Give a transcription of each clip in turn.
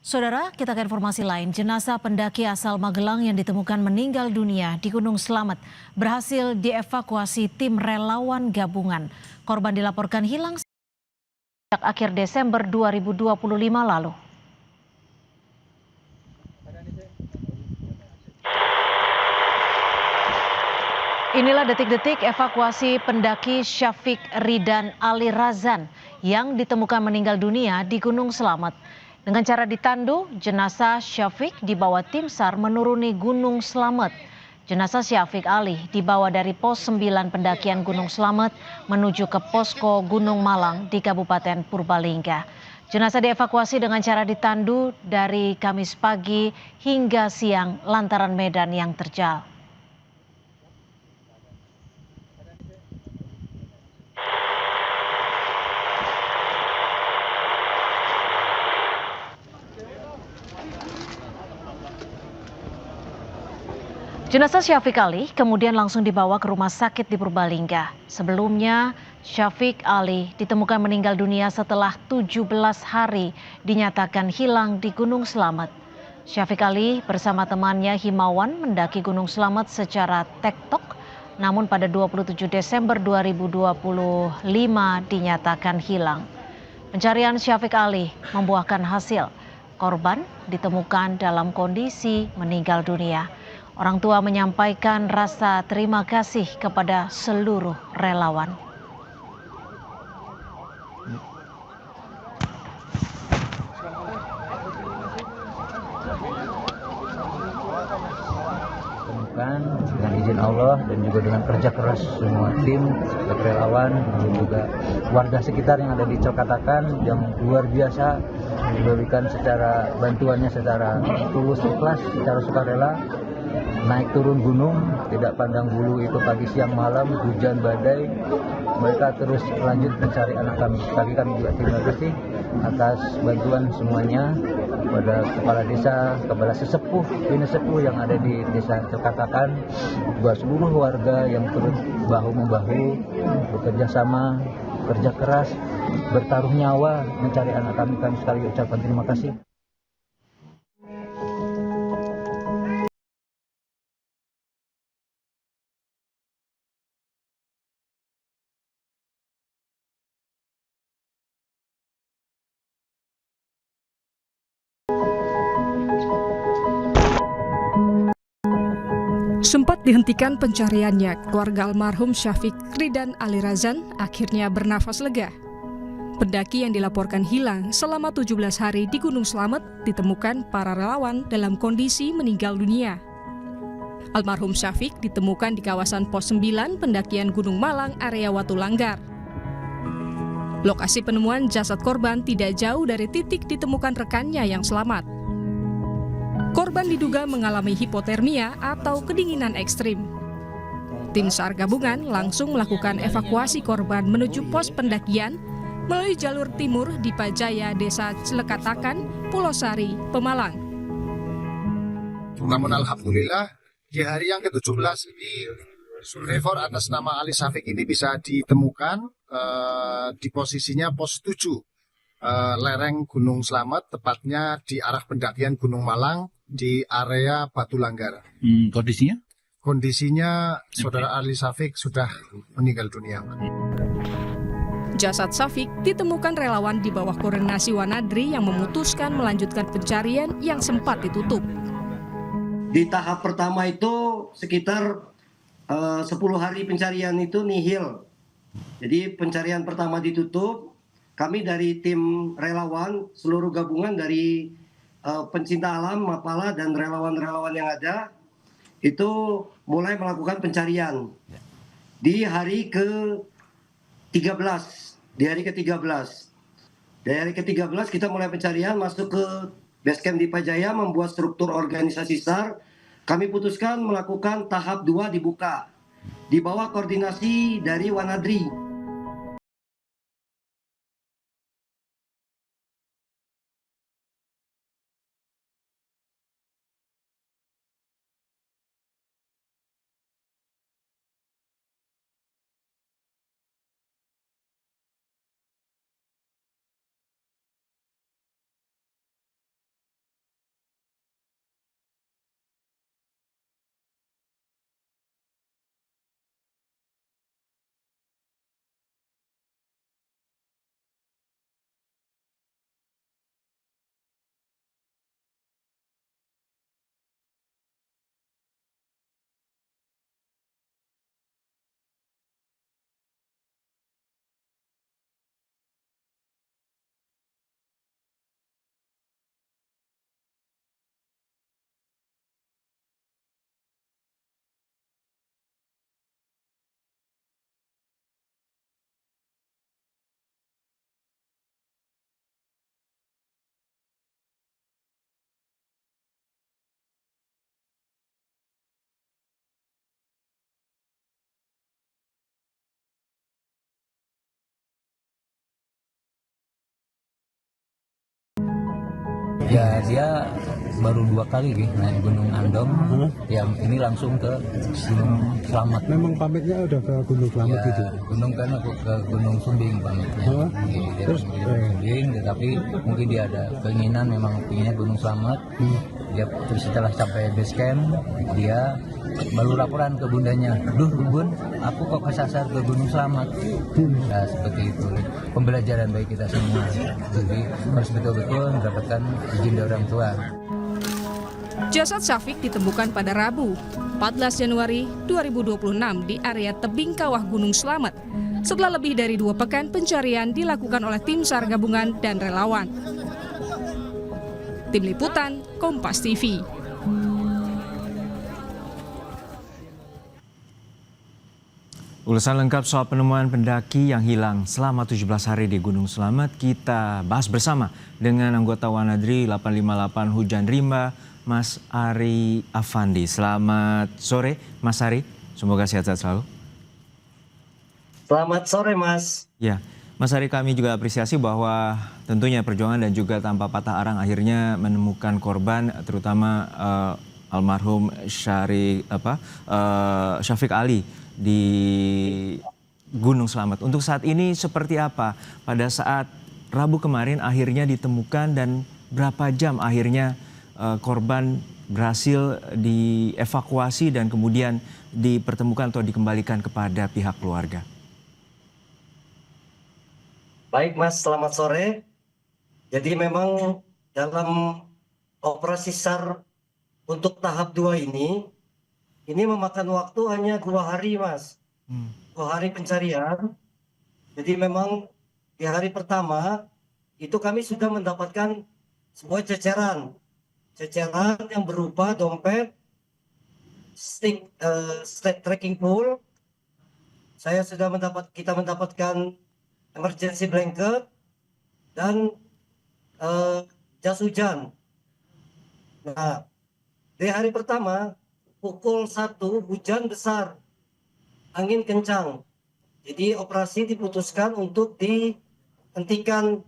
Saudara, kita ke informasi lain. Jenazah pendaki asal Magelang yang ditemukan meninggal dunia di Gunung Slamet berhasil dievakuasi tim relawan gabungan. Korban dilaporkan hilang sejak akhir Desember 2025 lalu. Inilah detik-detik evakuasi pendaki Syafiq Ridan Ali Razan yang ditemukan meninggal dunia di Gunung Slamet. Dengan cara ditandu, jenazah Syafiq dibawa tim SAR menuruni Gunung Slamet. Jenazah Syafiq Ali dibawa dari pos 9 pendakian Gunung Slamet menuju ke posko Gunung Malang di Kabupaten Purbalingga. Jenazah dievakuasi dengan cara ditandu dari Kamis pagi hingga siang lantaran medan yang terjal. Jenazah Syafiq Ali kemudian langsung dibawa ke rumah sakit di Purbalingga. Sebelumnya, Syafiq Ali ditemukan meninggal dunia setelah 17 hari dinyatakan hilang di Gunung Slamet. Syafiq Ali bersama temannya Himawan mendaki Gunung Slamet secara tektok, namun pada 27 Desember 2025 dinyatakan hilang. Pencarian Syafiq Ali membuahkan hasil. Korban ditemukan dalam kondisi meninggal dunia. Orang tua menyampaikan rasa terima kasih kepada seluruh relawan. Temukan dengan izin Allah dan juga dengan kerja keras semua tim relawan dan juga warga sekitar yang ada di Celkatakan yang luar biasa memberikan secara bantuannya secara tulus ikhlas, secara sukarela. Naik turun gunung, tidak pandang bulu itu pagi siang malam, hujan badai, mereka terus lanjut mencari anak kami. Tapi kami juga terima kasih atas bantuan semuanya pada kepala desa, kepala sesepuh, bina sepuh yang ada di desa Celkatakan, buat seluruh warga yang terus bahu-membahu, bekerja sama, kerja keras, bertaruh nyawa mencari anak kami sekali ucapkan terima kasih. Sempat dihentikan pencariannya, keluarga almarhum Syafiq Ridan Ali Razan akhirnya bernafas lega. Pendaki yang dilaporkan hilang selama 17 hari di Gunung Slamet ditemukan para relawan dalam kondisi meninggal dunia. Almarhum Syafiq ditemukan di kawasan pos 9 pendakian Gunung Malang area Watu Langgar. Lokasi penemuan jasad korban tidak jauh dari titik ditemukan rekannya yang selamat. Korban diduga mengalami hipotermia atau kedinginan ekstrim. Tim SAR gabungan langsung melakukan evakuasi korban menuju pos pendakian melalui jalur timur di Pajaya, Desa Celekatakan, Pulau Sari, Pemalang. Namun alhamdulillah di hari yang ke-17 ini survivor atas nama Ali Syafiq ini bisa ditemukan di posisinya pos 7 lereng Gunung Slamet, tepatnya di arah pendakian Gunung Malang di area Batu Langgar. Kondisinya? Kondisinya saudara Ali Syafiq sudah meninggal dunia. Jasad Syafiq ditemukan relawan di bawah koordinasi Wanadri yang memutuskan melanjutkan pencarian yang sempat ditutup. Di tahap pertama itu sekitar 10 hari pencarian itu nihil. Jadi pencarian pertama ditutup. Kami dari tim relawan, seluruh gabungan dari pencinta alam, Mapala, dan relawan-relawan yang ada, itu mulai melakukan pencarian. Di hari ke-13, Dari hari ke-13 kita mulai pencarian, masuk ke base camp di Pajaya, membuat struktur organisasi SAR. Kami putuskan melakukan tahap 2 dibuka, di bawah koordinasi dari Wanadri. Ya dia baru 2 kali naik Gunung Andong, yang ini langsung ke Gunung Slamet. Memang pamitnya udah ke Gunung Slamet Ya, gitu? gunung kan aku ke Gunung Sumbing pamitnya. Dia Terus Gunung Sumbing, tetapi mungkin dia ada keinginan, memang pinginnya Gunung Slamet. Dia terus setelah sampai base camp, dia baru laporan ke bundanya, "Duh bun, aku kok kesasar ke Gunung Slamet." Nah, seperti itu pembelajaran bagi kita semua. Jadi harus betul-betul mendapatkan izin dari orang tua. Jasad Syafiq ditemukan pada Rabu, 14 Januari 2026 di area tebing kawah Gunung Slamet. Setelah lebih dari 2 pekan pencarian dilakukan oleh tim SAR gabungan dan relawan. Tim Liputan, Kompas TV. Ulasan lengkap soal penemuan pendaki yang hilang selama 17 hari di Gunung Slamet kita bahas bersama dengan anggota Wanadri 858 Hujan Rimba, Mas Ari Afandi. Selamat sore Mas Ari, semoga sehat-sehat selalu. Selamat sore Mas. Ya, Mas Ari, kami juga apresiasi bahwa tentunya perjuangan dan juga tanpa patah arang akhirnya menemukan korban, terutama almarhum Syafiq Ali di Gunung Slamet. Untuk saat ini seperti apa? Pada saat Rabu kemarin akhirnya ditemukan dan berapa jam akhirnya korban berhasil dievakuasi dan kemudian dipertemukan atau dikembalikan kepada pihak keluarga? Baik Mas, selamat sore. Jadi memang dalam operasi SAR untuk tahap 2 ini memakan waktu hanya 2 hari Mas. 2 hari pencarian. Jadi memang di hari pertama itu kami sudah mendapatkan sebuah ceceran yang berupa dompet, stick trekking pole. Kita mendapatkan emergency blanket dan jas hujan. Nah, di hari pertama pukul 1 hujan besar, angin kencang. Jadi operasi diputuskan untuk dihentikan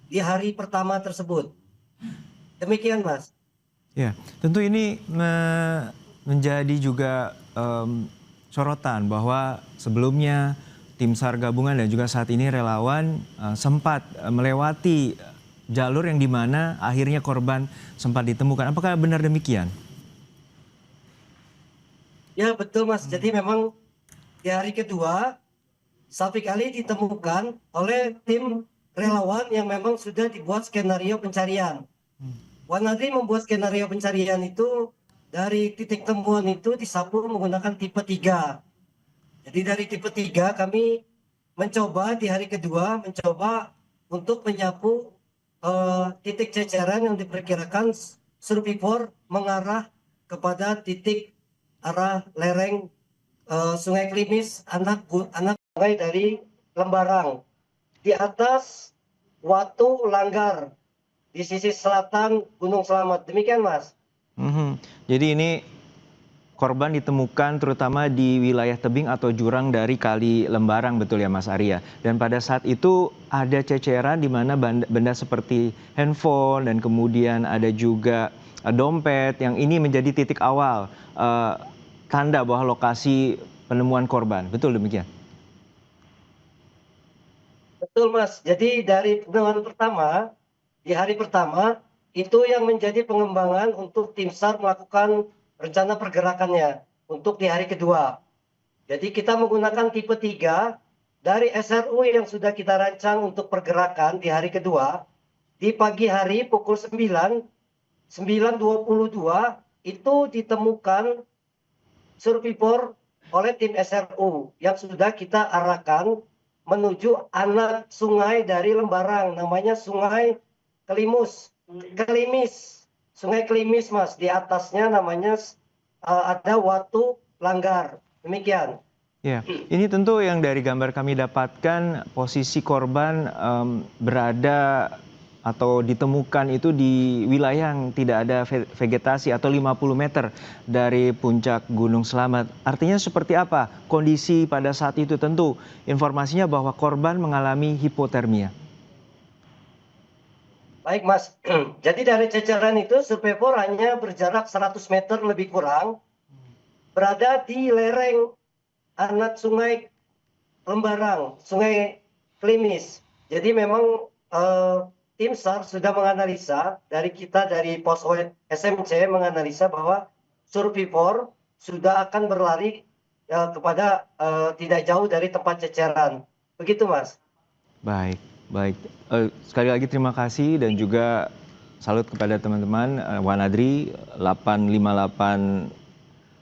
di hari pertama tersebut. Demikian Mas. Ya, tentu ini menjadi juga sorotan bahwa sebelumnya tim SAR gabungan dan juga saat ini relawan sempat melewati jalur yang dimana akhirnya korban sempat ditemukan. Apakah benar demikian? Ya betul Mas. Jadi memang di hari kedua Syafiq Ali ditemukan oleh tim relawan yang memang sudah dibuat skenario pencarian. Wanadri membuat skenario pencarian itu dari titik temuan itu disapu menggunakan tipe 3. Jadi dari tipe 3 kami mencoba di hari kedua untuk menyapu titik ceceran yang diperkirakan survivor mengarah kepada titik arah lereng Sungai Klimis, anak sungai dari Lembarang. Di atas Watu Langgar di sisi selatan Gunung Slamet. Demikian Mas. Jadi ini korban ditemukan terutama di wilayah tebing atau jurang dari Kali Lembarang, betul ya Mas Arya? Dan pada saat itu ada ceceran di mana benda seperti handphone dan kemudian ada juga dompet yang ini menjadi titik awal tanda bahwa lokasi penemuan korban. Betul demikian? Betul Mas. Jadi dari penemuan pertama, di hari pertama itu yang menjadi pengembangan untuk tim SAR melakukan rencana pergerakannya untuk di hari kedua. Jadi kita menggunakan tipe 3 dari SRU yang sudah kita rancang untuk pergerakan di hari kedua. Di pagi hari pukul 9.22 itu ditemukan survivor oleh tim SRU yang sudah kita arahkan menuju anak sungai dari Lembarang, namanya Sungai Sungai Klimis Mas, di atasnya namanya ada Watu Langgar. Demikian. Ya, ini tentu yang dari gambar kami dapatkan posisi korban berada atau ditemukan itu di wilayah yang tidak ada vegetasi atau 50 meter dari puncak Gunung Slamet. Artinya seperti apa kondisi pada saat itu? Tentu informasinya bahwa korban mengalami hipotermia. Baik Mas, jadi dari ceceran itu Survivor hanya berjarak 100 meter lebih kurang, berada di lereng anak sungai Lembarang, sungai Klimis. Jadi memang tim SAR sudah menganalisa, dari pos SMC menganalisa bahwa Survivor sudah akan berlari kepada tidak jauh dari tempat ceceran. Begitu Mas. Baik, baik. Sekali lagi terima kasih dan juga salut kepada teman-teman Wanadri 858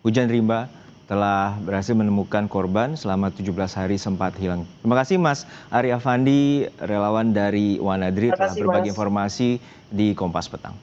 Hujan Rimba telah berhasil menemukan korban selama 17 hari sempat hilang. Terima kasih Mas Ari Afandi, relawan dari Wanadri telah berbagi informasi di Kompas Petang.